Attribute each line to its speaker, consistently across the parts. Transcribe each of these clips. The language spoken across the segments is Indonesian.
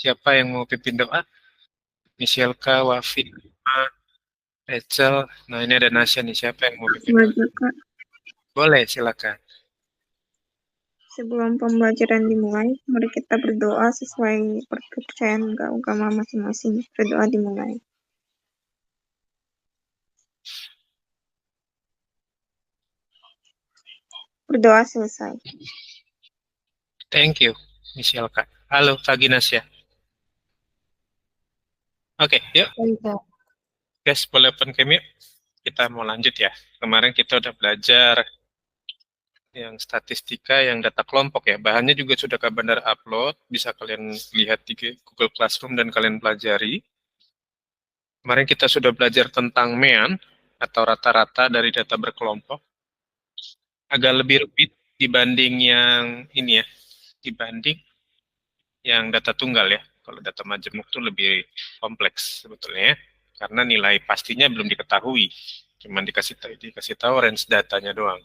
Speaker 1: Siapa yang mau pimpin doa? Michelle K, Wafi, Rachel. Nah, ini ada Nasya nih. Siapa yang mau pimpin doa?
Speaker 2: Maju, Kak.
Speaker 1: Boleh, silakan.
Speaker 2: Sebelum pembelajaran dimulai, mari kita berdoa sesuai kepercayaan agama masing-masing. Berdoa dimulai. Berdoa selesai.
Speaker 1: Thank you, Michelle K. Halo, pagi Nasya. Oke, yuk. Guys, boleh open cam yuk. Kita mau lanjut ya. Kemarin kita udah belajar yang statistika, yang data kelompok ya. Bahannya juga sudah Kak Bandar upload. Bisa kalian lihat di Google Classroom dan kalian pelajari. Kemarin kita sudah belajar tentang MEAN atau rata-rata dari data berkelompok. Agak lebih rumit dibanding yang ini ya, dibanding yang data tunggal ya. Kalau data majemuk itu lebih kompleks sebetulnya ya, karena nilai pastinya belum diketahui. Cuman dikasih tahu range datanya doang.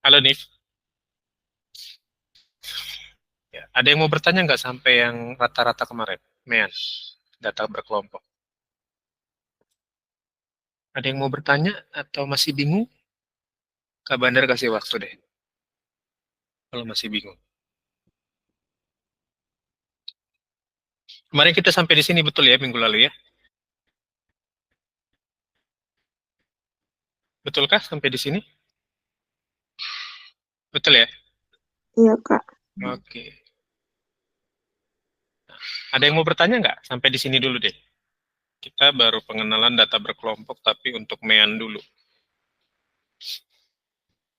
Speaker 1: Halo Nif. Ya, ada yang mau bertanya nggak sampai yang rata-rata kemarin? MEAN, data berkelompok. Ada yang mau bertanya atau masih bingung? Kak Bandar kasih waktu deh. Kalau masih bingung. Kemarin kita sampai di sini betul ya minggu lalu ya? Betulkah sampai di sini? Betul ya?
Speaker 2: Iya, Kak.
Speaker 1: Oke. Ada yang mau bertanya nggak? Sampai di sini dulu deh. Kita baru pengenalan data berkelompok, tapi untuk MEAN dulu.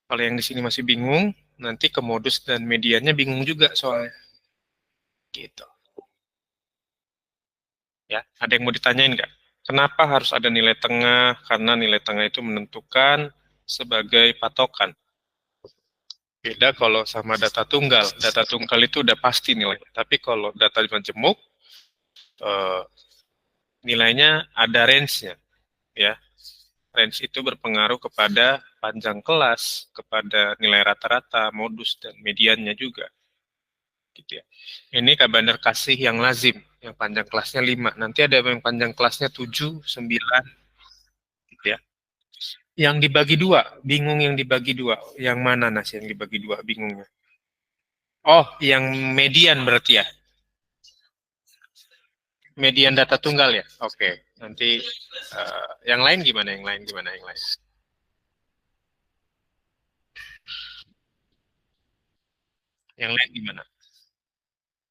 Speaker 1: Kalau yang di sini masih bingung, nanti ke modus dan mediannya bingung juga soalnya. Gitu. Ya, ada yang mau ditanyain nggak? Kenapa harus ada nilai tengah? Karena nilai tengah itu menentukan sebagai patokan. Beda kalau sama data tunggal. Data tunggal itu udah pasti nilainya. Tapi kalau data majemuk, eh, nilainya ada range-nya. Ya, range itu berpengaruh kepada panjang kelas, kepada nilai rata-rata, modus, dan mediannya juga. Gitu ya. Ini Kak Bandar kasih yang lazim, yang panjang kelasnya 5. Nanti ada yang panjang kelasnya 7, 9, gitu ya. Yang dibagi dua, bingung yang dibagi dua. Yang mana Nas yang dibagi dua bingungnya? Oh, yang median berarti ya? Median data tunggal ya? Oke, nanti yang lain gimana? Yang lain gimana? Yang lain? Yang lain gimana?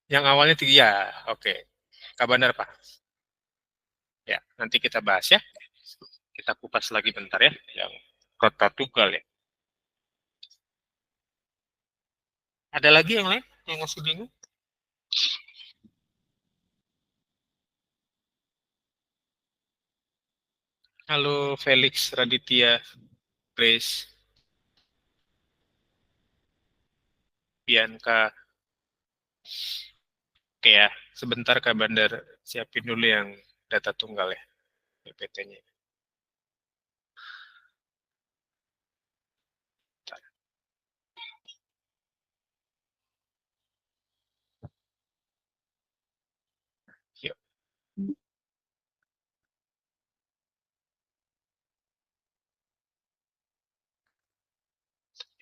Speaker 1: Yang awalnya tiga, ya, oke. Kak Bandar Pak. Ya, nanti kita bahas ya. Kita kupas lagi bentar ya, yang kota tunggal ya. Ada lagi yang lain yang masih bingung? Halo Felix Raditya, Grace, Bianca. Oke ya, sebentar Kak Bandar siapin dulu yang data tunggal ya, PPT-nya. Yuk,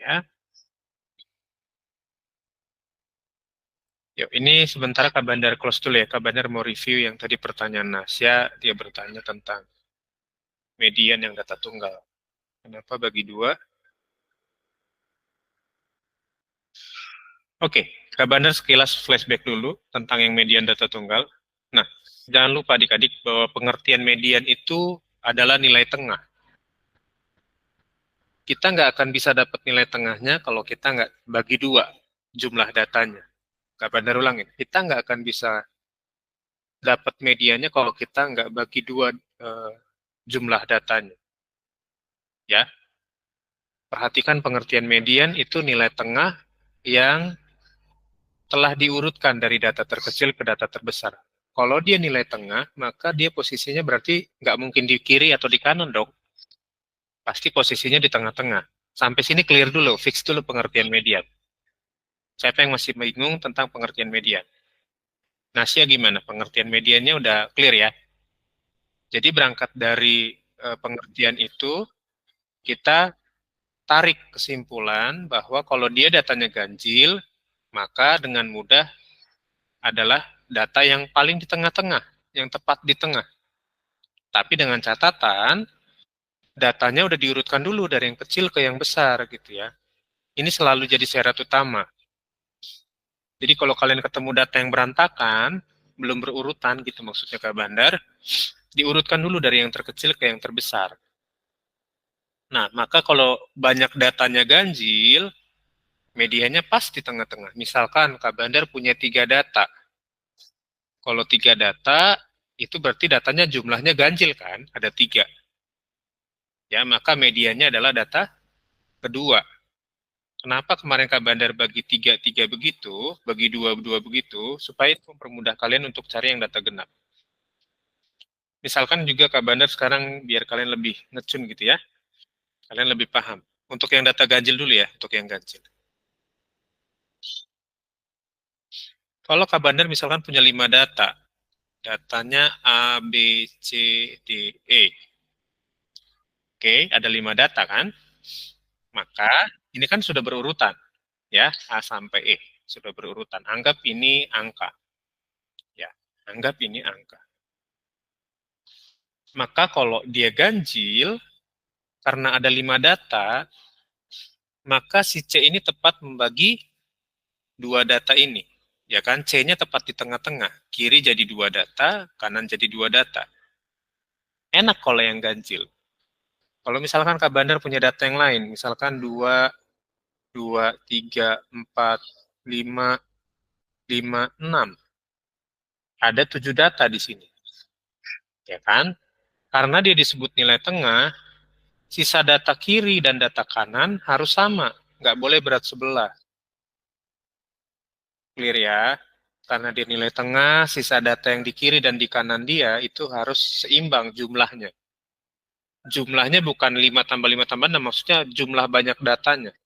Speaker 1: ya. Yuk, ini sebentar Kak Bandar close dulu ya. Kak Bandar mau review yang tadi pertanyaan Nasya, dia bertanya tentang median yang data tunggal. Kenapa bagi dua? Oke, Kak Bandar sekilas flashback dulu tentang yang median data tunggal. Nah, jangan lupa adik-adik bahwa pengertian median itu adalah nilai tengah. Kita nggak akan bisa dapat nilai tengahnya kalau kita nggak bagi dua jumlah datanya. Kak Bandar ulangin, kita nggak akan bisa dapat mediannya kalau kita nggak bagi dua jumlah datanya. Ya, perhatikan pengertian median itu nilai tengah yang telah diurutkan dari data terkecil ke data terbesar. Kalau dia nilai tengah, maka dia posisinya berarti nggak mungkin di kiri atau di kanan dong. Pasti posisinya di tengah-tengah. Sampai sini clear dulu, fix dulu pengertian median. Siapa yang masih bingung tentang pengertian median? Nasya gimana? Pengertian mediannya udah clear ya? Jadi berangkat dari pengertian itu, kita tarik kesimpulan bahwa kalau dia datanya ganjil, maka dengan mudah adalah data yang paling di tengah-tengah, yang tepat di tengah. Tapi dengan catatan, datanya udah diurutkan dulu dari yang kecil ke yang besar gitu ya. Ini selalu jadi syarat utama. Jadi kalau kalian ketemu data yang berantakan, belum berurutan gitu maksudnya Kak Bandar, diurutkan dulu dari yang terkecil ke yang terbesar. Nah, maka kalau banyak datanya ganjil, medianya pas di tengah-tengah. Misalkan Kak Bandar punya 3 data. Kalau 3 data, itu berarti datanya jumlahnya ganjil kan? Ada 3. Ya, maka medianya adalah data kedua. Kenapa kemarin Kak Bandar bagi 3-3 begitu, bagi 2-2 begitu, supaya itu mempermudah kalian untuk cari yang data genap. Misalkan juga Kak Bandar sekarang biar kalian lebih ngecun gitu ya, kalian lebih paham. Untuk yang data ganjil dulu ya, untuk yang ganjil. Kalau Kak Bandar misalkan punya 5 data, datanya A, B, C, D, E. Oke, ada 5 data kan? Maka ini kan sudah berurutan, ya, A sampai E. Sudah berurutan. Anggap ini angka. Ya, anggap ini angka. Maka kalau dia ganjil, karena ada 5 data, maka si C ini tepat membagi 2 data ini. Ya kan, C-nya tepat di tengah-tengah. Kiri jadi 2 data, kanan jadi 2 data. Enak kalau yang ganjil. Kalau misalkan Kak Bandar punya data yang lain, misalkan 2, 2, 3, 4, 5, 5, 6. Ada 7 data di sini. Ya kan? Karena dia disebut nilai tengah, sisa data kiri dan data kanan harus sama. Nggak boleh berat sebelah. Clear ya? Karena dia nilai tengah, sisa data yang di kiri dan di kanan dia itu harus seimbang jumlahnya. Jumlahnya bukan 5 tambah 5 tambah 6, maksudnya jumlah banyak datanya.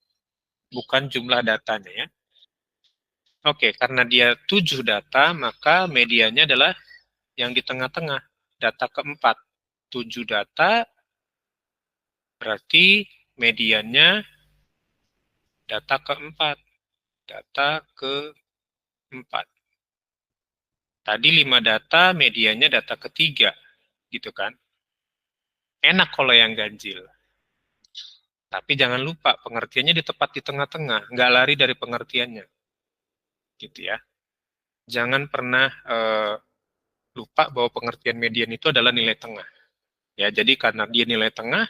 Speaker 1: Bukan jumlah datanya ya. Oke, karena dia 7 data, maka medianya adalah yang di tengah-tengah. Data keempat. 7 data, berarti mediannya data keempat. Data keempat. Tadi 5 data, medianya data ketiga. Gitu kan. Enak kalau yang ganjil. Tapi jangan lupa, pengertiannya di tepat di tengah-tengah. Nggak lari dari pengertiannya. Gitu ya. Jangan pernah lupa bahwa pengertian median itu adalah nilai tengah. Ya, jadi karena dia nilai tengah,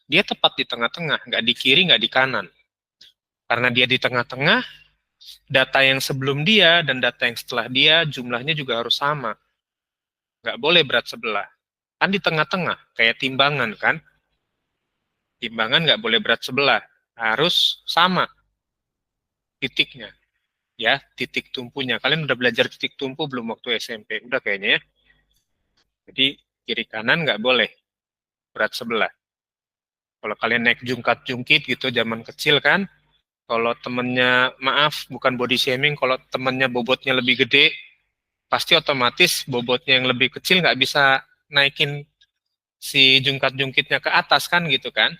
Speaker 1: dia tepat di tengah-tengah. Nggak di kiri, nggak di kanan. Karena dia di tengah-tengah, data yang sebelum dia dan data yang setelah dia jumlahnya juga harus sama. Nggak boleh berat sebelah. Kan di tengah-tengah, kayak timbangan kan. Timbangan nggak boleh berat sebelah. Harus sama titiknya. Ya, titik tumpunya. Kalian udah belajar titik tumpu belum waktu SMP? Udah kayaknya ya. Jadi kiri kanan nggak boleh berat sebelah. Kalau kalian naik jungkat-jungkit gitu zaman kecil kan, kalau temennya, maaf bukan body shaming, kalau temennya bobotnya lebih gede, pasti otomatis bobotnya yang lebih kecil nggak bisa naikin si jungkat-jungkitnya ke atas kan gitu kan.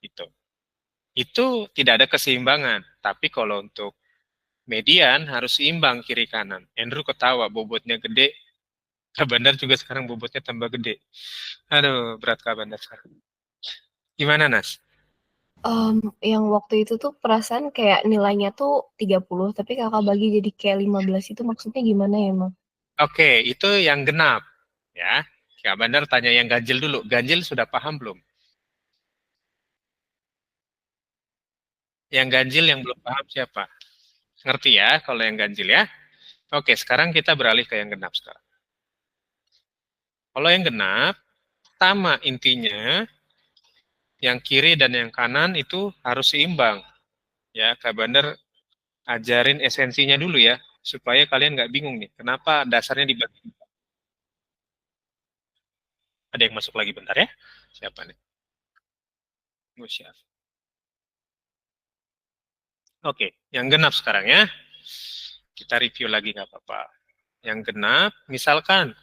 Speaker 1: Gitu. Itu tidak ada keseimbangan. Tapi kalau untuk median harus seimbang kiri kanan. Andrew ketawa, bobotnya gede. Kak Bandar juga sekarang bobotnya tambah gede. Aduh, berat Kak Bandar sekarang. Gimana, Nas?
Speaker 3: Yang waktu itu tuh perasaan kayak nilainya tuh 30, tapi kakak bagi jadi kayak 15 itu maksudnya gimana ya, Mam?
Speaker 1: Oke, itu yang genap. Ya, Kak Bandar tanya yang ganjil dulu. Ganjil sudah paham belum? Yang ganjil yang belum paham siapa? Ngerti ya kalau yang ganjil ya? Oke, sekarang kita beralih ke yang genap sekarang. Kalau yang genap, sama intinya, yang kiri dan yang kanan itu harus seimbang. Ya, Kak Bandar ajarin esensinya dulu ya, supaya kalian nggak bingung nih, kenapa dasarnya dibagi. Ada yang masuk lagi bentar ya? Siapa nih? Musyaf. Oke, yang genap sekarang ya. Kita review lagi nggak apa-apa. yang genap, misalkan,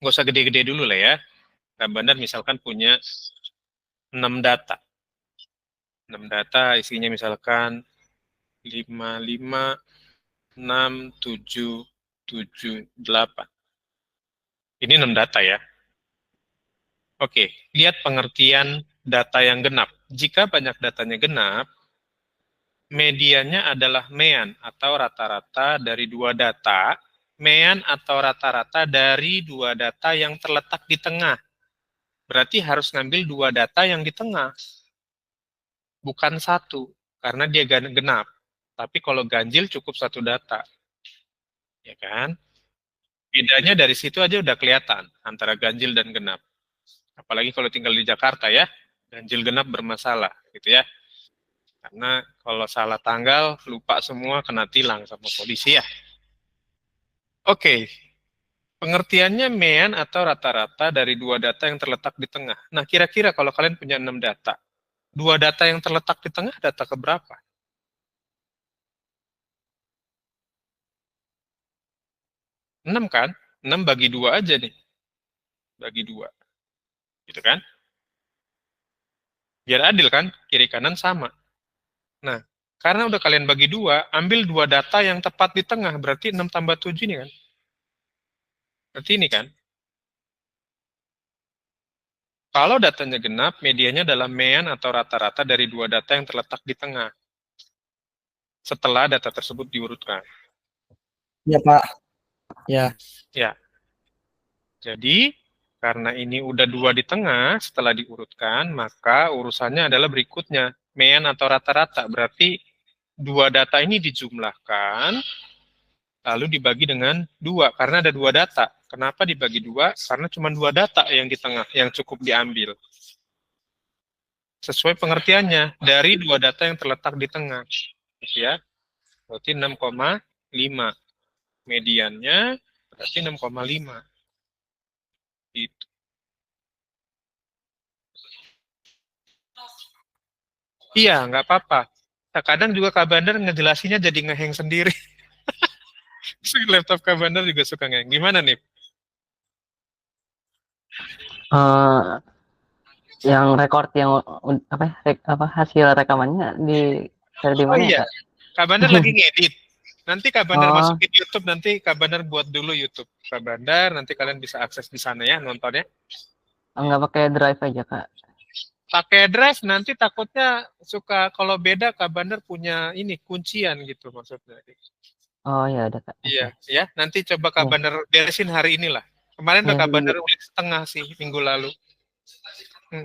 Speaker 1: nggak usah gede-gede dulu lah ya. Kak Bandar misalkan punya 6 data. 6 data isinya misalkan 5, 5, 6, 7, 7, 8. Ini 6 data ya. Oke, lihat pengertian data yang genap. Jika banyak datanya genap, mediannya adalah mean atau rata-rata dari dua data, mean atau rata-rata dari dua data yang terletak di tengah. Berarti harus ngambil dua data yang di tengah, bukan satu, karena dia genap. Tapi kalau ganjil cukup satu data, ya kan? Bedanya dari situ aja udah kelihatan antara ganjil dan genap. Apalagi kalau tinggal di Jakarta ya, ganjil genap bermasalah, gitu ya. Karena kalau salah tanggal, lupa semua, kena tilang sama polisi ya. Oke, pengertiannya mean atau rata-rata dari dua data yang terletak di tengah. Nah, kira-kira kalau kalian punya 6 data, dua data yang terletak di tengah data keberapa? 6 kan? 6 bagi 2 aja nih. Bagi 2. Gitu kan? Biar adil kan? Kiri kanan sama. Nah, karena udah kalian bagi 2, ambil dua data yang tepat di tengah. Berarti 6 tambah 7 ini kan? Berarti ini kan? Kalau datanya genap, medianya adalah mean atau rata-rata dari dua data yang terletak di tengah. Setelah data tersebut diurutkan.
Speaker 4: Ya, Pak. Ya.
Speaker 1: Ya, jadi karena ini udah dua di tengah, setelah diurutkan, maka urusannya adalah berikutnya. Mean atau rata-rata, berarti dua data ini dijumlahkan, lalu dibagi dengan dua, karena ada dua data. Kenapa dibagi dua? Karena cuma dua data yang di tengah, yang cukup diambil. Sesuai pengertiannya, dari dua data yang terletak di tengah. Ya, berarti 6,5. Mediannya berarti 6,5. Itu. Iya, nggak apa-apa. Kadang juga Kak Bandar ngejelasinnya jadi ngeheng sendiri. Laptop Kak Bandar juga suka ngeheng. Gimana nih?
Speaker 4: Eh, yang record yang apa ya, apa hasil rekamannya di
Speaker 1: Oh
Speaker 4: mana ya,
Speaker 1: iya,
Speaker 4: Kak?
Speaker 1: Kak Bandar lagi ngedit. Nanti Kak Bandar
Speaker 4: Oh,
Speaker 1: masukin YouTube, nanti Kak Bandar buat dulu YouTube Kak Bandar, nanti kalian bisa akses di sana ya nontonnya.
Speaker 4: nggak pakai drive aja, Kak.
Speaker 1: Pakai drive nanti takutnya suka kalau beda Kak Bandar punya ini kuncian gitu maksudnya.
Speaker 4: Oh, ya udah, Kak.
Speaker 1: Iya,
Speaker 4: Oke.
Speaker 1: ya. Nanti coba Kak
Speaker 4: Ya,
Speaker 1: Bandar beresin hari inilah. Kemarin udah
Speaker 4: ya,
Speaker 1: Kak Bandar ulik setengah sih minggu lalu.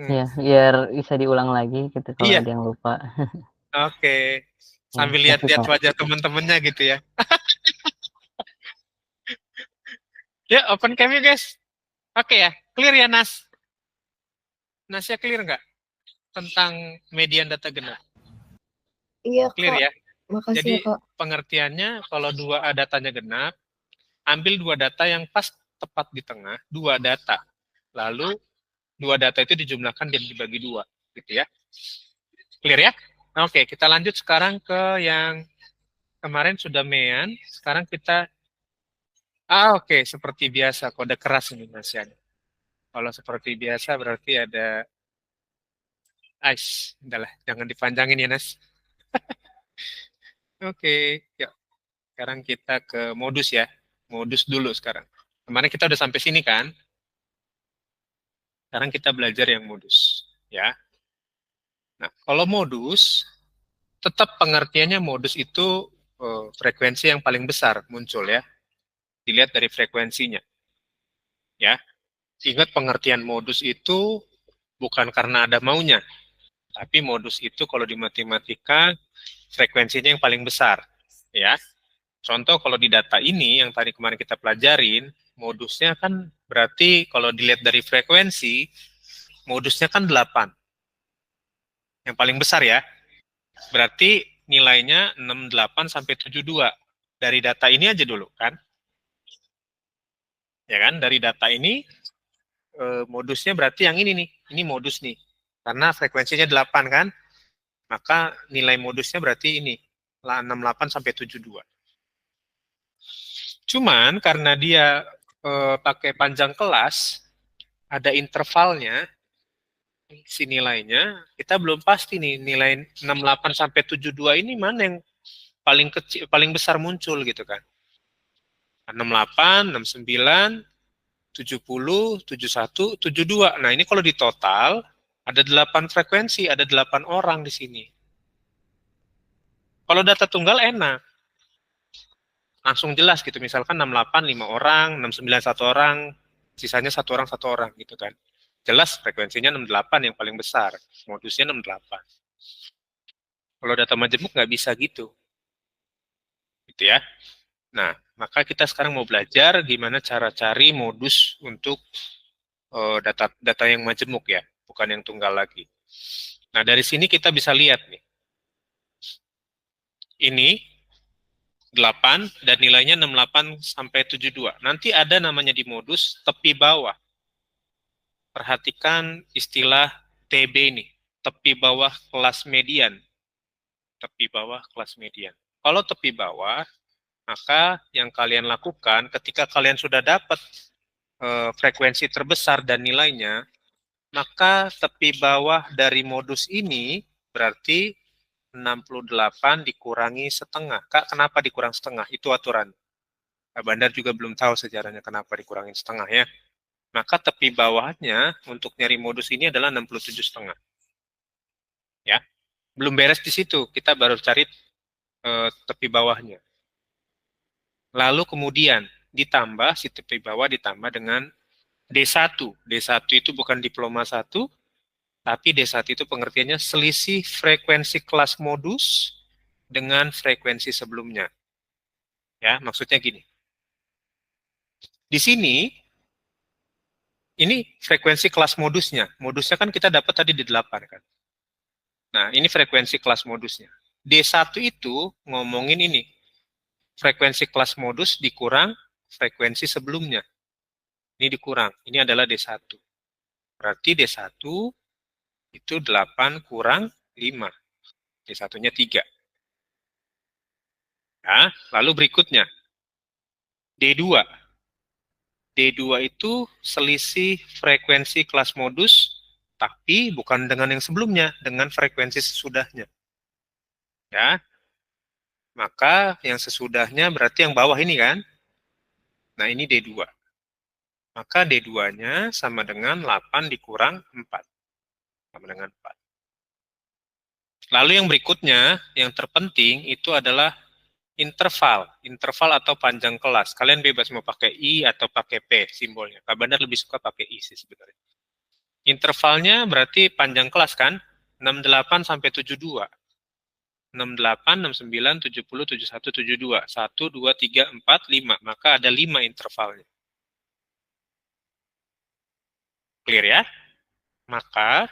Speaker 4: ya, biar bisa diulang lagi gitu kalau
Speaker 1: Iya,
Speaker 4: ada yang lupa.
Speaker 1: oke.
Speaker 4: Ya,
Speaker 1: Sambil
Speaker 4: kasih,
Speaker 1: lihat-lihat
Speaker 4: Kak.
Speaker 1: wajah temen-temennya gitu ya. Ya, open cam ya guys. Oke ya, clear ya Nas. Nasnya clear nggak tentang median data genap?
Speaker 3: Iya,
Speaker 1: Clear
Speaker 3: Kak.
Speaker 1: ya.
Speaker 3: Makasih
Speaker 1: Jadi
Speaker 3: ya, Kak.
Speaker 1: pengertiannya kalau dua datanya genap, ambil dua data yang pas tepat di tengah, dua data. Lalu dua data itu dijumlahkan dan dibagi dua, gitu ya. Clear ya? Oke, kita lanjut sekarang ke yang kemarin sudah mean, sekarang kita oke, seperti biasa kode keras ini Nasnya. Kalau seperti biasa berarti ada ice. Udahlah, jangan dipanjangin ya Nas. Oke, yuk. Sekarang kita ke modus ya. Modus dulu sekarang. Kemarin kita udah sampai sini kan? Sekarang kita belajar yang modus, ya. Nah, kalau modus, tetap pengertiannya modus itu frekuensi yang paling besar muncul ya. Dilihat dari frekuensinya, ya. Ingat pengertian modus itu bukan karena ada maunya, tapi modus itu kalau di matematika frekuensinya yang paling besar, ya. Contoh kalau di data ini yang tadi kemarin kita pelajarin, modusnya kan berarti kalau dilihat dari frekuensi, modusnya kan 8. Yang paling besar ya. Berarti nilainya 68 sampai 72. Dari data ini aja dulu kan. Ya kan, dari data ini modusnya berarti yang ini nih. Ini modus nih. Karena frekuensinya 8 kan. Maka nilai modusnya berarti ini 68 sampai 72. Cuman karena dia pakai panjang kelas, ada intervalnya, si nilainya, kita belum pasti nih nilai 68 sampai 72 ini mana yang paling kecil, paling besar muncul gitu kan. 68, 69, 70, 71, 72. Nah, ini kalau di total ada 8 frekuensi, ada 8 orang di sini. Kalau data tunggal enak. Langsung jelas gitu, misalkan 68 5 orang, 69 1 orang, sisanya 1 orang 1 orang gitu kan. Jelas frekuensinya 68 yang paling besar, modusnya 68. Kalau data majemuk nggak bisa gitu. Gitu ya. Nah, maka kita sekarang mau belajar gimana cara cari modus untuk data yang majemuk ya, bukan yang tunggal lagi. Nah, dari sini kita bisa lihat nih. Ini 8 dan nilainya 68 sampai 72. Nanti ada namanya di modus tepi bawah. Perhatikan istilah TB ini, tepi bawah kelas median. Tepi bawah kelas median. Kalau tepi bawah, maka yang kalian lakukan ketika kalian sudah dapat frekuensi terbesar dan nilainya, maka tepi bawah dari modus ini berarti 68 dikurangi setengah. Kak, kenapa dikurang setengah? Itu aturan. Kak Bandar juga belum tahu sejarahnya kenapa dikurangin setengah ya. Maka tepi bawahnya untuk nyari modus ini adalah 67,5. Ya. Belum beres di situ, kita baru cari tepi bawahnya. Lalu kemudian ditambah, si tepi bawah ditambah dengan D1. D1 itu bukan diploma 1, tapi D1 itu pengertiannya selisih frekuensi kelas modus dengan frekuensi sebelumnya. Ya, maksudnya gini. Di sini, ini frekuensi kelas modusnya. Modusnya kan kita dapat tadi di 8 kan. Nah, ini frekuensi kelas modusnya. D1 itu ngomongin ini. Frekuensi kelas modus dikurang frekuensi sebelumnya. Ini dikurang. Ini adalah D1. Berarti D1 itu 8 kurang 5. D1-nya 3. Nah, lalu berikutnya. D2. D2 itu selisih frekuensi kelas modus, tapi bukan dengan yang sebelumnya, dengan frekuensi sesudahnya. Ya, maka yang sesudahnya berarti yang bawah ini kan. Nah, ini D2. Maka D2-nya sama dengan 8 dikurang 4. Sama dengan 4. Lalu yang berikutnya, yang terpenting itu adalah interval. Interval atau panjang kelas. Kalian bebas mau pakai I atau pakai P simbolnya. Kak Bandar lebih suka pakai I sih sebenarnya. Intervalnya berarti panjang kelas kan? 68 sampai 72. 68, 69, 70, 71, 72. 1, 2, 3, 4, 5. Maka ada 5 intervalnya. Clear ya? Maka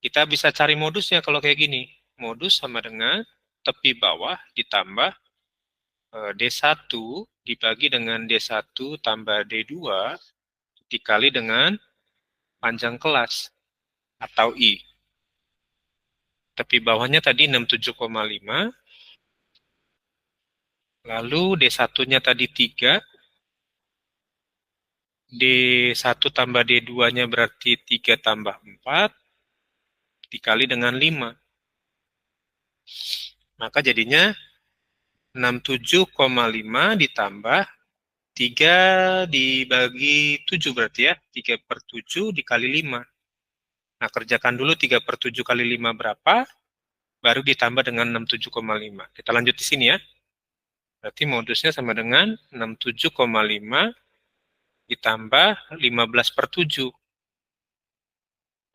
Speaker 1: kita bisa cari modusnya kalau kayak gini. Modus sama dengan tepi bawah ditambah D1 dibagi dengan D1 tambah D2 dikali dengan panjang kelas atau I. Tepi bawahnya tadi 67,5. Lalu D1-nya tadi 3. D1 tambah D2-nya berarti 3 tambah 4 dikali dengan 5. Maka jadinya 67,5 ditambah 3 dibagi 7 berarti ya. 3 per 7 dikali 5. Nah, kerjakan dulu 3 per 7 kali 5 berapa, baru ditambah dengan 67,5. Kita lanjut di sini ya. Berarti modusnya sama dengan 67,5 ditambah 15 per 7.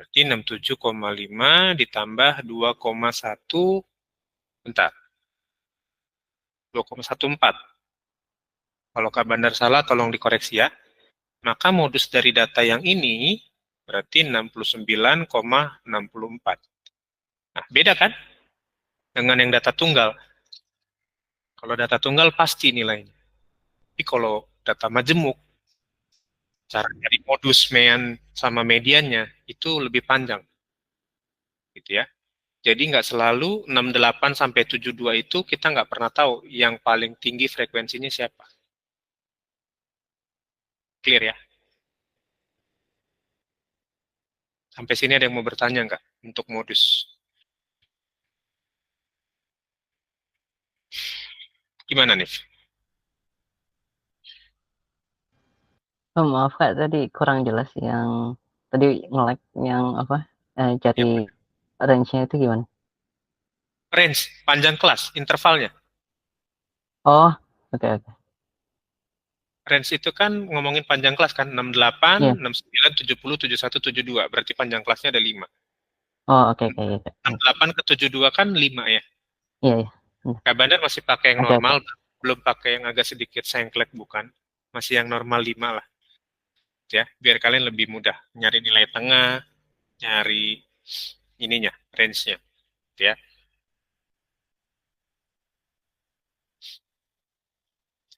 Speaker 1: Berarti 67,5 ditambah 2,1, bentar, 2,14. Kalau Kak Bandar salah, tolong dikoreksi ya. Maka modus dari data yang ini berarti 69,64. Nah, beda kan? Dengan yang data tunggal. Kalau data tunggal pasti nilainya. Tapi kalau data majemuk, cara nyari modus sama mediannya itu lebih panjang. Gitu ya. Jadi nggak selalu 68 sampai 72 itu kita nggak pernah tahu yang paling tinggi frekuensinya siapa. Clear ya? Sampai sini ada yang mau bertanya nggak untuk modus? Gimana nih?
Speaker 4: Oh, maaf Kak, tadi kurang jelas yang tadi nge-lag yang apa? Cari range-nya itu gimana?
Speaker 1: Range, panjang kelas, intervalnya.
Speaker 4: Oh, oke oke.
Speaker 1: Range itu kan ngomongin panjang kelas kan, 68,
Speaker 4: Iya.
Speaker 1: 69, 70, 71, 72. Berarti panjang kelasnya ada 5.
Speaker 4: Oh, oke oke oke.
Speaker 1: 68 ke 72 kan 5 ya.
Speaker 4: Iya iya.
Speaker 1: Kak Bandar masih pakai yang
Speaker 4: Oke oke.
Speaker 1: normal, belum pakai yang agak sedikit sengklek bukan. Masih yang normal 5 lah. Ya, biar kalian lebih mudah nyari nilai tengah, nyari ininya, range-nya. Ya.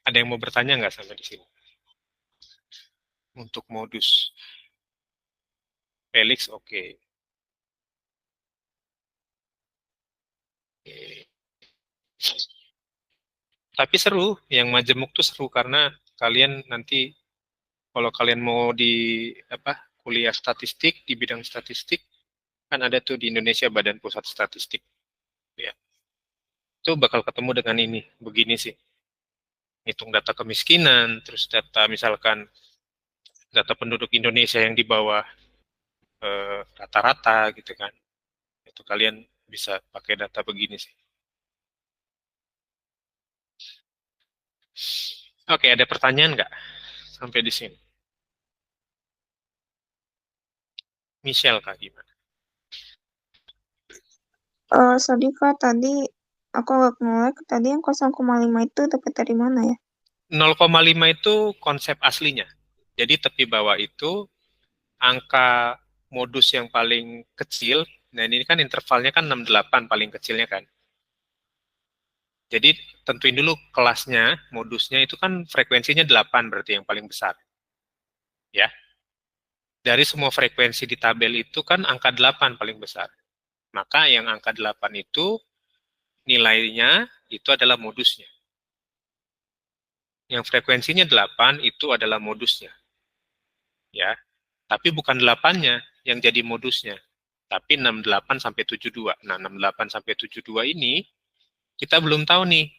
Speaker 1: Ada yang mau bertanya nggak sampai di sini? Untuk modus. Felix, oke. Tapi seru, yang majemuk tuh seru karena kalian nanti kalau kalian mau di apa kuliah statistik di bidang statistik kan ada tuh di Indonesia Badan Pusat Statistik ya. Itu bakal ketemu dengan ini, begini sih. Hitung data kemiskinan, terus data misalkan data penduduk Indonesia yang di bawah rata-rata gitu kan. Itu kalian bisa pakai data begini sih. Oke, ada pertanyaan nggak sampai di sini? Michelle Kak, gimana?
Speaker 2: Sadika tadi aku agak ngelek. Tadi yang 0,5 itu dapat dari mana ya?
Speaker 1: 0,5 itu konsep aslinya. Jadi tepi bawah itu angka modus yang paling kecil. Nah, ini kan intervalnya kan 68 paling kecilnya kan. Jadi tentuin dulu kelasnya, modusnya itu kan frekuensinya 8 berarti yang paling besar. Ya. Dari semua frekuensi di tabel itu kan angka 8 paling besar. Maka yang angka 8 itu nilainya itu adalah modusnya. Yang frekuensinya 8 itu adalah modusnya. Ya. Tapi bukan 8-nya yang jadi modusnya, tapi 68 sampai 72. Nah, 68 sampai 72 ini kita belum tahu nih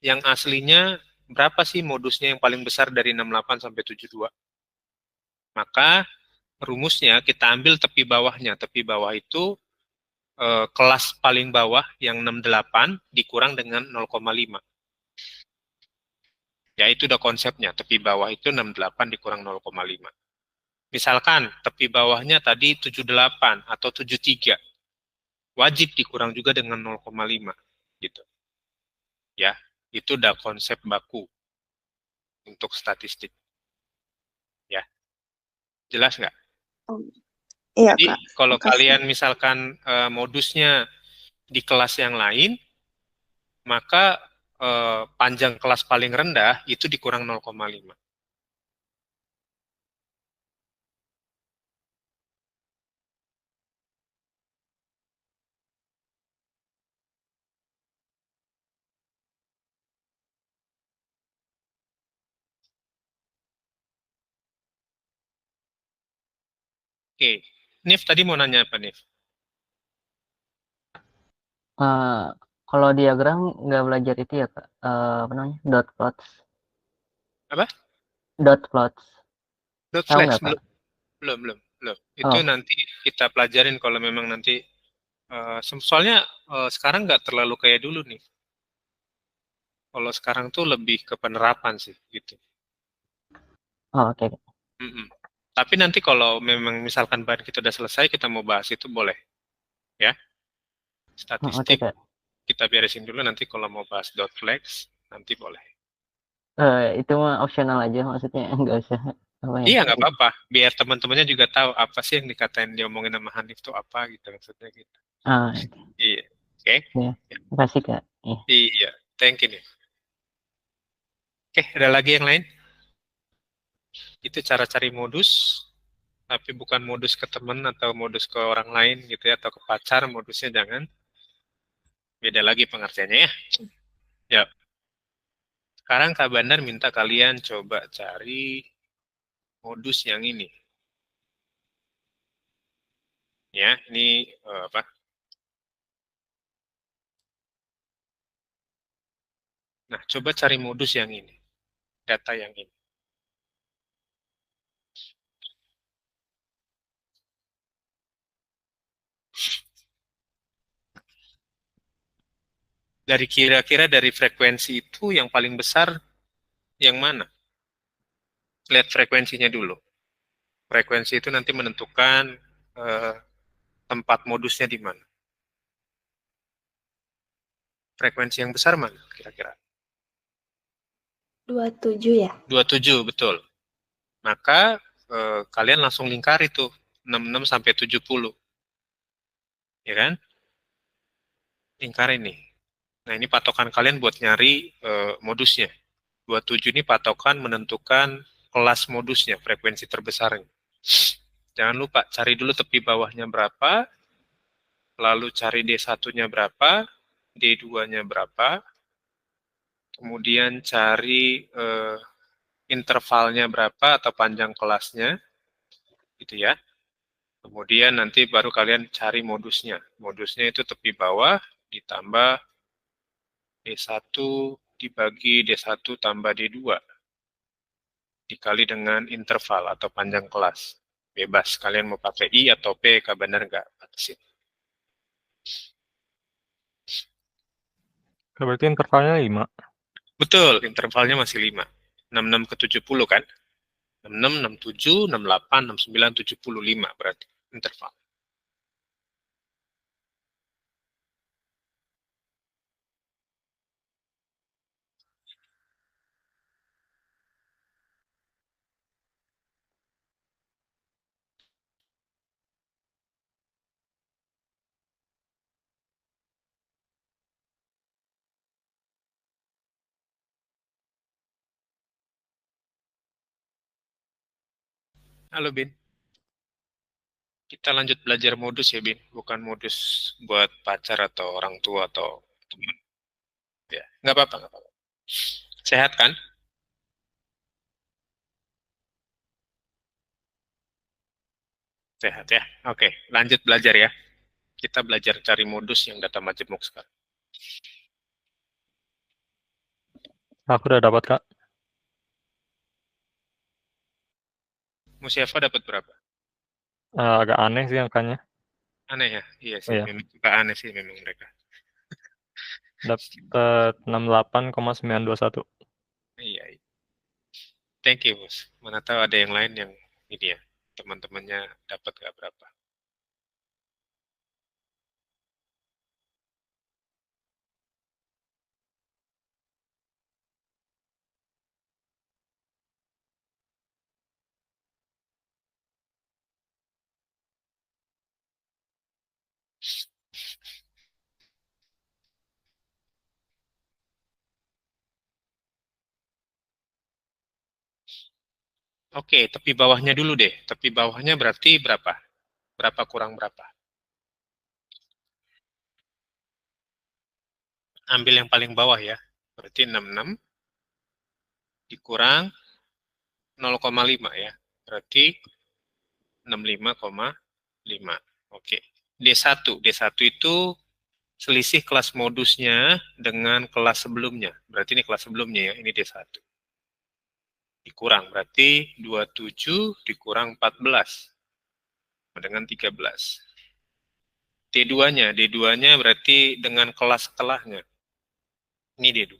Speaker 1: yang aslinya berapa sih modusnya yang paling besar dari 68 sampai 72. Maka rumusnya kita ambil tepi bawahnya. Tepi bawah itu kelas paling bawah yang 68 dikurang dengan 0,5. Ya, itu udah konsepnya. Tepi bawah itu 68 dikurang 0,5. Misalkan tepi bawahnya tadi 78 atau 73. Wajib dikurang juga dengan 0,5 gitu. Ya, itu udah konsep baku untuk statistik. Ya, jelas nggak?
Speaker 2: Oh, iya
Speaker 1: Jadi
Speaker 2: Kak,
Speaker 1: kalau
Speaker 2: makasih.
Speaker 1: kalian misalkan modusnya di kelas yang lain, maka panjang kelas paling rendah itu dikurang 0,5. Oke, Nif tadi mau nanya apa Nif?
Speaker 4: Kalau diagram nggak belajar itu ya Kak? Apa namanya? Dot plots.
Speaker 1: Apa?
Speaker 4: Dot plots.
Speaker 1: Dot
Speaker 4: Tahu
Speaker 1: flex
Speaker 4: nggak Kak?
Speaker 1: belum, belum, belum, belum. Itu
Speaker 4: Oh,
Speaker 1: nanti kita pelajarin kalau memang nanti. Soalnya sekarang nggak terlalu kayak dulu nih. Kalau sekarang tuh lebih ke penerapan sih gitu.
Speaker 4: oh oke.
Speaker 1: Mm-mm. Tapi nanti kalau memang misalkan bahan kita udah selesai, kita mau bahas itu boleh, ya.
Speaker 4: Oh, oke
Speaker 1: Statistik
Speaker 4: Kak.
Speaker 1: kita beresin dulu nanti kalau mau bahas dot flex nanti boleh.
Speaker 4: Itu mah opsional aja maksudnya nggak usah apa ya?
Speaker 1: Iya nggak apa-apa, biar teman-temannya juga tahu apa sih yang dikatain diomongin sama Hanif itu apa gitu maksudnya gitu.
Speaker 4: Oke.
Speaker 1: Iya, oke.
Speaker 4: Ya. Makasih Kak. Iya.
Speaker 1: Iya, thank you nih. Oke, ada lagi yang lain? Itu cara cari modus, tapi bukan modus ke teman atau modus ke orang lain gitu ya, atau ke pacar, modusnya jangan. Beda lagi pengertiannya ya. Ya, sekarang Kak Bandar minta kalian coba cari modus yang ini. Ya, ini apa? Nah, coba cari modus yang ini, data yang ini. Dari kira-kira dari frekuensi itu yang paling besar yang mana? Lihat frekuensinya dulu. Frekuensi itu nanti menentukan tempat modusnya di mana. Frekuensi yang besar mana kira-kira?
Speaker 2: 27 ya?
Speaker 1: 27, betul. Maka kalian langsung lingkari tuh 66 sampai 70. Ya kan? Lingkari nih. Nah, ini patokan kalian buat nyari modusnya. 27 ini patokan menentukan kelas modusnya, frekuensi terbesarnya. Jangan lupa cari dulu tepi bawahnya berapa, lalu cari D1-nya berapa, D2-nya berapa, kemudian cari intervalnya berapa atau panjang kelasnya, gitu ya. Kemudian nanti baru kalian cari modusnya. Modusnya itu tepi bawah ditambah D1 dibagi D1 tambah D2 dikali dengan interval atau panjang kelas. Bebas, kalian mau pakai I atau P, benar nggak?
Speaker 5: Berarti intervalnya 5.
Speaker 1: Betul, intervalnya masih 5. 66 ke 70 kan? 66, 67, 68, 69, 75 berarti interval. Halo Bin, kita lanjut belajar modus ya Bin, bukan modus buat pacar atau orang tua atau teman. Ya, nggak apa-apa, nggak apa-apa. Sehat kan? Sehat ya. Oke, lanjut belajar ya. Kita belajar cari modus yang data majemuk sekarang.
Speaker 5: Aku udah dapat, Kak.
Speaker 1: Musyafa dapat berapa?
Speaker 5: Agak aneh sih angkanya.
Speaker 1: Aneh ya? Iya sih,
Speaker 5: Iya.
Speaker 1: memang suka aneh sih memang mereka.
Speaker 5: Dapat 68,921.
Speaker 1: Iya, iya. Thank you, Bos. Mana tahu ada yang lain yang ini ya, teman-temannya dapat nggak berapa. Oke, tepi bawahnya dulu deh. Tepi bawahnya berarti berapa? Berapa kurang berapa? Ambil yang paling bawah ya. Berarti 66 dikurang 0,5 ya. Berarti 65,5. Oke. D1. D1 itu selisih kelas modusnya dengan kelas sebelumnya. Berarti ini kelas sebelumnya ya. Ini D1. Dikurang. Berarti 27 dikurang 14. Dengan 13. D2-nya. D2-nya berarti dengan kelas setelahnya. Ini D2.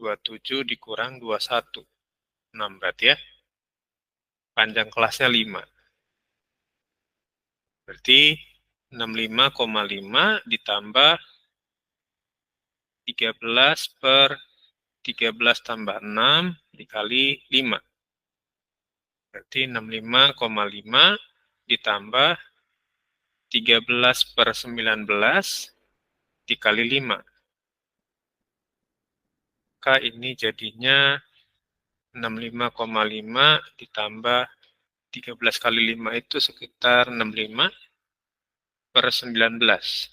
Speaker 1: 27 dikurang 21. 6 berarti ya. Panjang kelasnya 5. Berarti 65,5 ditambah 13 per 13 tambah 6 dikali 5. Berarti 65,5 ditambah 13 per 19 dikali 5. Maka ini jadinya 65,5 ditambah 13 kali 5 itu sekitar 65 per 19.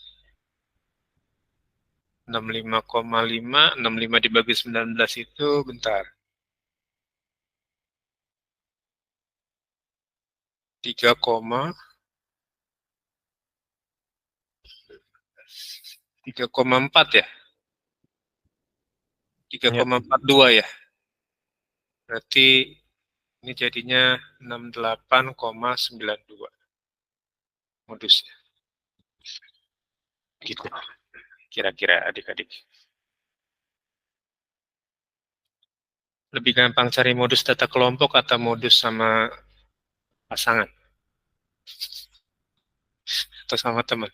Speaker 1: 65,5, 65 dibagi 19 itu, bentar. 3,4 ya? 3,42 ya? Berarti ini jadinya 68,92 modusnya. Gitu. Kira-kira adik-adik. Lebih gampang cari modus data kelompok atau modus sama pasangan? Atau sama teman?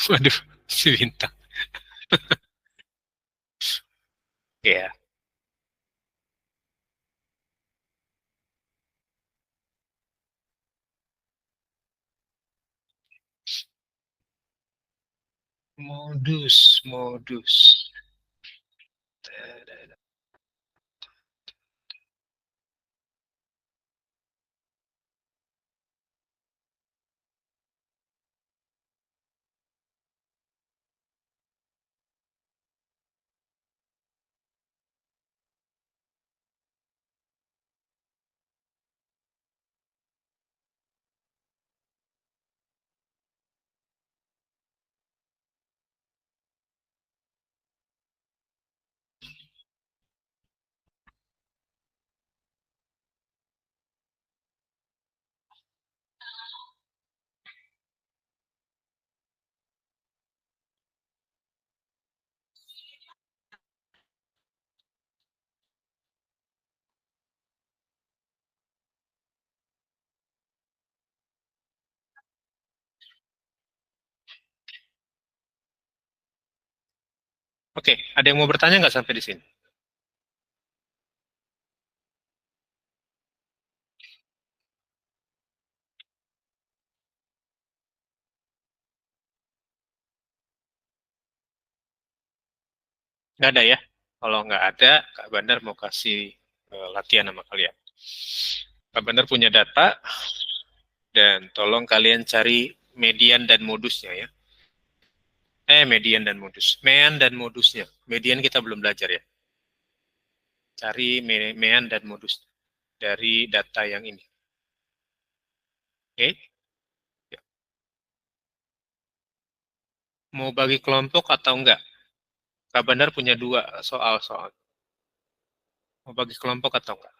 Speaker 1: Waduh, si Bintang. Ya. Modus. Oke, ada yang mau bertanya nggak sampai di sini? Nggak ada ya? Kalau nggak ada, Kak Bandar mau kasih latihan sama kalian. Kak Bandar punya data, dan tolong kalian cari median dan modusnya ya. Median dan modus. Mean dan modusnya. Median kita belum belajar ya. Cari mean dan modus dari data yang ini. Oke? Ya. Mau bagi kelompok atau enggak? Kak Bandar punya 2 soal-soal. Mau bagi kelompok atau enggak?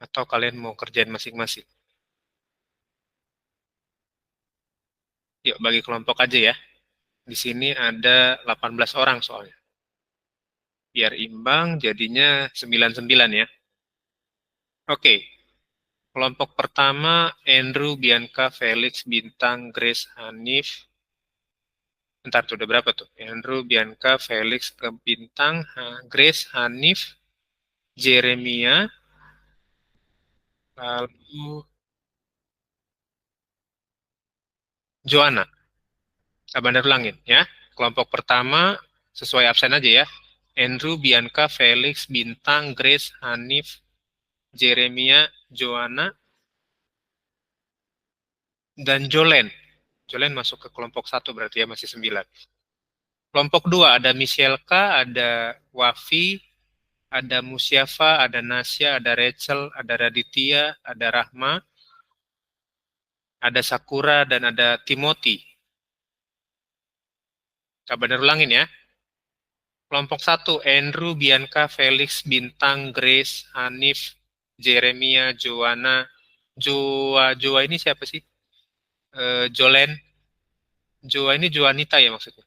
Speaker 1: Atau kalian mau kerjain masing-masing? Yuk, bagi kelompok aja ya. Di sini ada 18 orang soalnya. Biar imbang jadinya 99 ya. Oke. Kelompok pertama Andrew, Bianca, Felix, Bintang, Grace, Hanif. Bentar tuh, udah berapa tuh? Andrew, Bianca, Felix, Bintang, Grace, Hanif, Jeremia, lalu Joanna. Bandar ulangin ya. Kelompok pertama sesuai absen aja ya. Andrew, Bianca, Felix, Bintang, Grace, Hanif, Jeremia, Joanna, dan Jolen. Jolen masuk ke kelompok 1 berarti ya, masih 9. Kelompok 2 ada Michelka, ada Wafi, ada Musyafa, ada Nasya, ada Rachel, ada Raditya, ada Rahma, ada Sakura, dan ada Timothy. Bandar ulangin ya. Kelompok 1, Andrew, Bianca, Felix, Bintang, Grace, Hanif, Jeremia, Joanna, Joa ini siapa sih? Jolen. Joa ini Joanita ya maksudnya.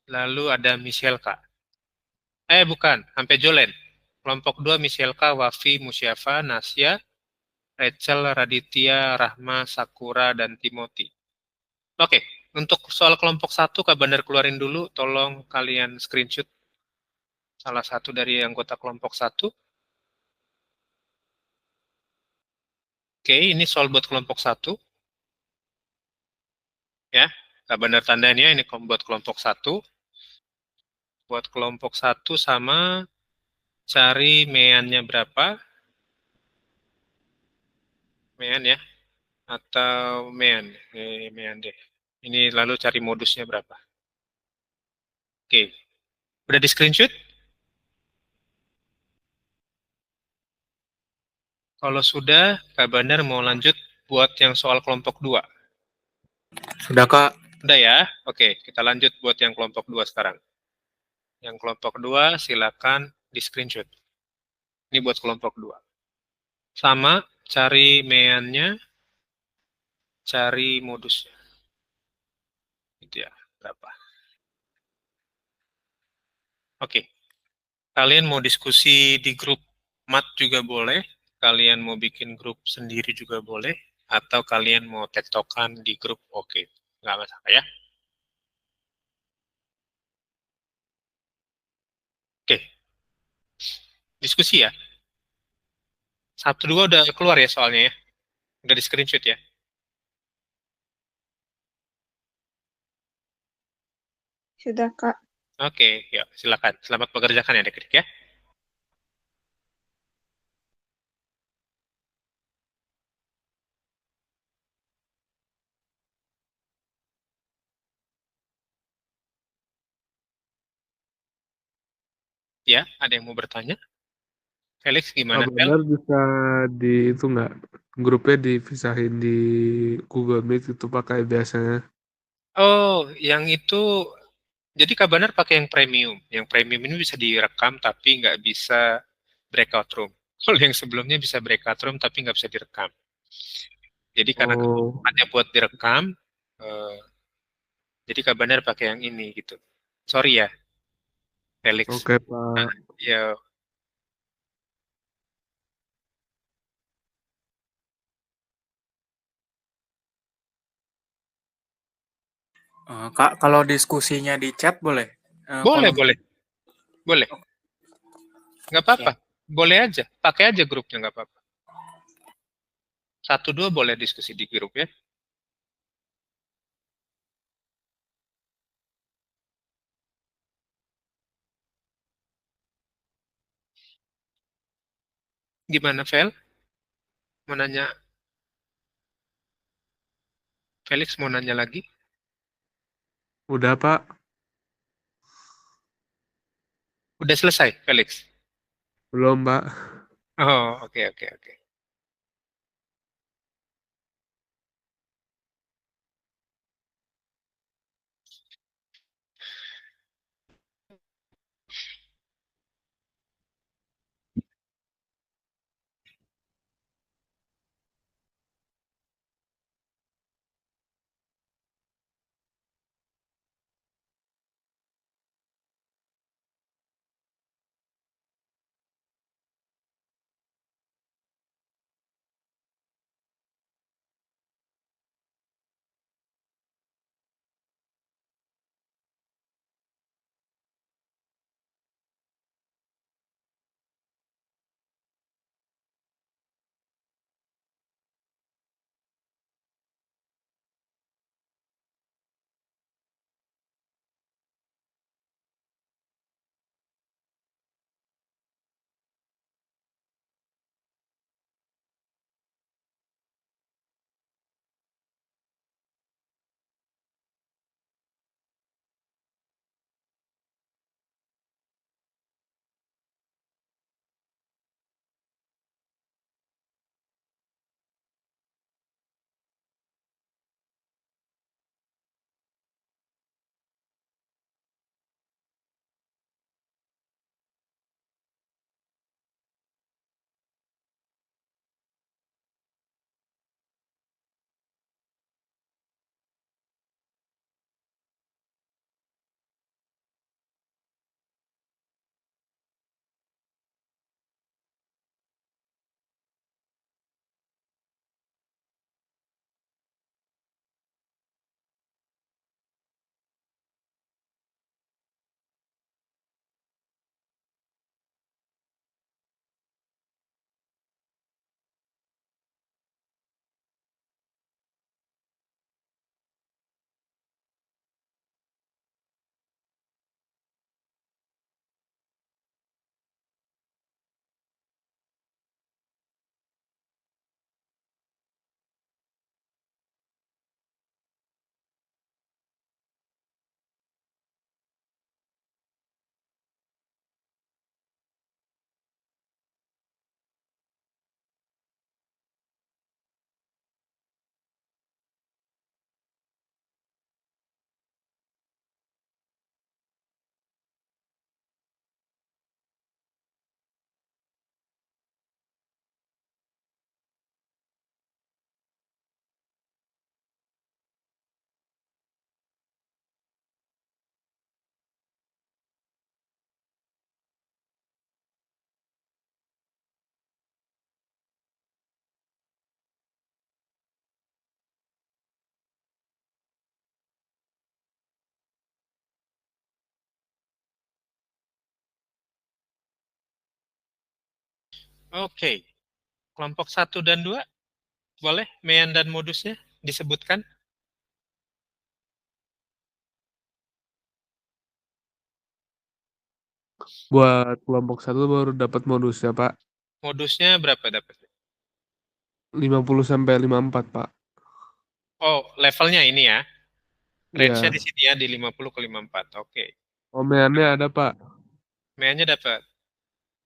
Speaker 1: Lalu ada Michelka. Bukan, sampai Jolen. Kelompok 2, Michelka, Wafi, Musyafa, Nasya, Rachel, Raditya, Rahma, Sakura, dan Timothy. Oke, untuk soal kelompok 1, Kak Bandar keluarin dulu. Tolong kalian screenshot salah satu dari anggota kelompok 1. Oke, ini soal buat kelompok 1. Ya, Kak Bandar tandain ya, ini buat kelompok 1. Buat kelompok 1 sama cari meannya berapa. Mean ya, atau mean. Mean deh. Ini lalu cari modusnya berapa. Oke, udah di screenshot? Kalau sudah, Kak Bandar mau lanjut buat yang soal kelompok 2.
Speaker 6: Sudah, Kak.
Speaker 1: Udah ya? Oke, kita lanjut buat yang kelompok 2 sekarang. Yang kelompok 2 silakan di screenshot. Ini buat kelompok 2. Sama, cari meannya, cari modusnya. Gitu ya, berapa. Oke, kalian mau diskusi di grup mat juga boleh, kalian mau bikin grup sendiri juga boleh, atau kalian mau tektokan di grup, oke, nggak masalah ya. Oke, diskusi ya. 1, 2 udah keluar ya soalnya ya. Udah di screenshot ya.
Speaker 2: Sudah, Kak.
Speaker 1: Oke, yuk silakan. Selamat mengerjakan ya adik-adik ya. Ya, ada yang mau bertanya? Felix gimana,
Speaker 7: Kak
Speaker 1: Fel?
Speaker 7: Bandar bisa di itu nggak grupnya dipisahin di Google Meet itu pakai biasanya.
Speaker 1: Oh, yang itu, jadi Kabanar pakai yang premium. Yang premium ini bisa direkam tapi nggak bisa breakout room. Kalau yang sebelumnya bisa breakout room tapi nggak bisa direkam. Jadi karena
Speaker 7: Oh,
Speaker 1: kebutuhannya buat direkam, eh, jadi Kabanar pakai yang ini gitu. Sorry ya, Felix.
Speaker 7: oke
Speaker 1: Nah,
Speaker 7: Pak.
Speaker 1: ya,
Speaker 6: Kak, kalau diskusinya di chat boleh?
Speaker 1: boleh,
Speaker 6: Kolom
Speaker 1: boleh, boleh. Nggak apa-apa.
Speaker 6: siap.
Speaker 1: Boleh aja. Pakai aja grupnya, nggak apa-apa. 1, 2 boleh diskusi di grup ya. Gimana, Fel? Mau nanya, Felix mau nanya lagi?
Speaker 7: Udah Pak.
Speaker 1: Udah selesai, Felix?
Speaker 7: Belum Pak.
Speaker 1: Oh, oke, oke, oke. Oke. Kelompok 1 dan 2, boleh mean dan modusnya disebutkan?
Speaker 7: Buat kelompok 1 baru dapat modusnya, Pak.
Speaker 1: Modusnya berapa dapatnya?
Speaker 7: 50 sampai 54, Pak.
Speaker 1: Oh, levelnya ini ya. Range-nya
Speaker 7: Iya.
Speaker 1: di sini ya, di 50 ke 54. Oke.
Speaker 7: Omeannya ada, Pak.
Speaker 1: Mean-nya dapat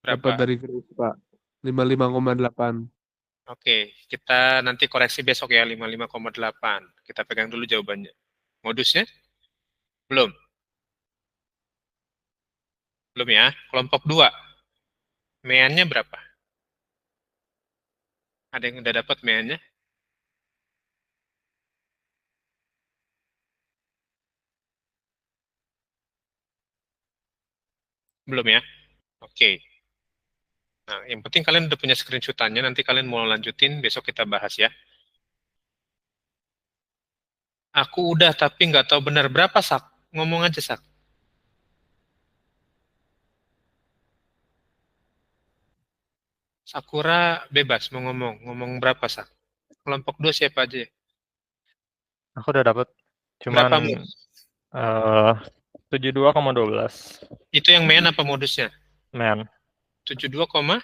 Speaker 7: Dapat
Speaker 1: berapa?
Speaker 7: dari Grace, Pak. 55,8.
Speaker 1: Oke, kita nanti koreksi besok ya, 55,8. Kita pegang dulu jawabannya. Modusnya? Belum. Belum ya. Kelompok 2. Mean-nya berapa? Ada yang udah dapat mean-nya? Belum ya. Oke. Nah, yang penting kalian udah punya screenshot-annya, nanti kalian mau lanjutin, besok kita bahas ya. Aku udah, tapi nggak tahu benar berapa, Sak. Ngomong aja, Sak. Sakura bebas mau ngomong. Ngomong berapa, Sak? Kelompok 2 siapa aja?
Speaker 5: Aku udah dapat.
Speaker 1: Berapa,
Speaker 5: Cuman
Speaker 1: Mu?
Speaker 5: 72,12.
Speaker 1: Itu yang mean apa modusnya?
Speaker 5: Men,
Speaker 1: 72,12.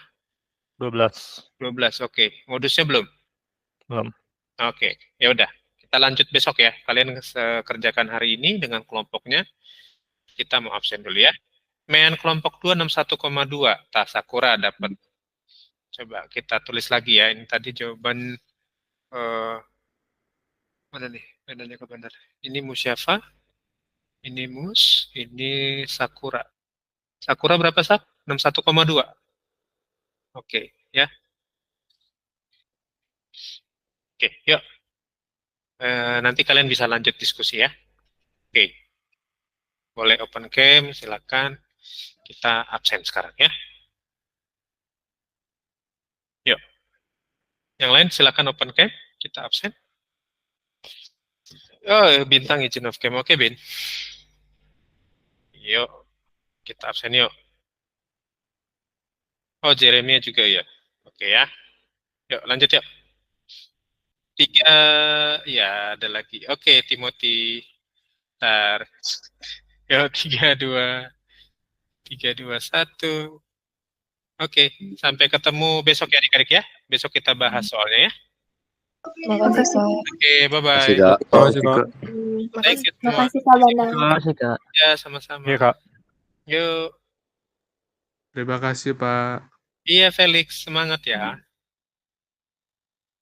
Speaker 5: 12.
Speaker 1: Oke. Modusnya belum?
Speaker 5: Belum.
Speaker 1: Oke. Ya udah. Kita lanjut besok ya. Kalian kerjakan hari ini dengan kelompoknya. Kita mau absen dulu ya. Mean kelompok 2 61,2. Sakura dapat. Coba kita tulis lagi ya. Ini tadi jawaban mana nih? Bedanya ke benar. Ini Musyafa. Ini Mus. Ini Sakura. Sakura berapa, Sak? 61,2. Oke, ya. Oke, yuk. Nanti kalian bisa lanjut diskusi ya. Oke. Boleh open cam, silakan. Kita absen sekarang ya. Yuk. Yang lain silakan open cam, kita absen. Oh, Bintang izin off cam. Oke, Bin. Yuk. Kita absen yuk. Oh, Jeremy juga ya. Oke ya. Yuk, lanjut yuk. 3, ya ada lagi. Oke, Timothy. Ntar. Yuk, 3, 2, 1. Oke, sampai ketemu besok ya adik-adik ya. Besok kita bahas soalnya ya.
Speaker 3: Makasih, Kak.
Speaker 1: Oke, bye-bye.
Speaker 8: Kasih Kak.
Speaker 7: Makasih, Kak.
Speaker 1: Thank you semua.
Speaker 3: Makasih, Kak Banda.
Speaker 4: Makasih, Kak.
Speaker 1: Ya, sama-sama.
Speaker 5: Iya, Kak.
Speaker 1: Yuk.
Speaker 7: Terima kasih, Pak.
Speaker 1: Iya, Felix. Semangat ya.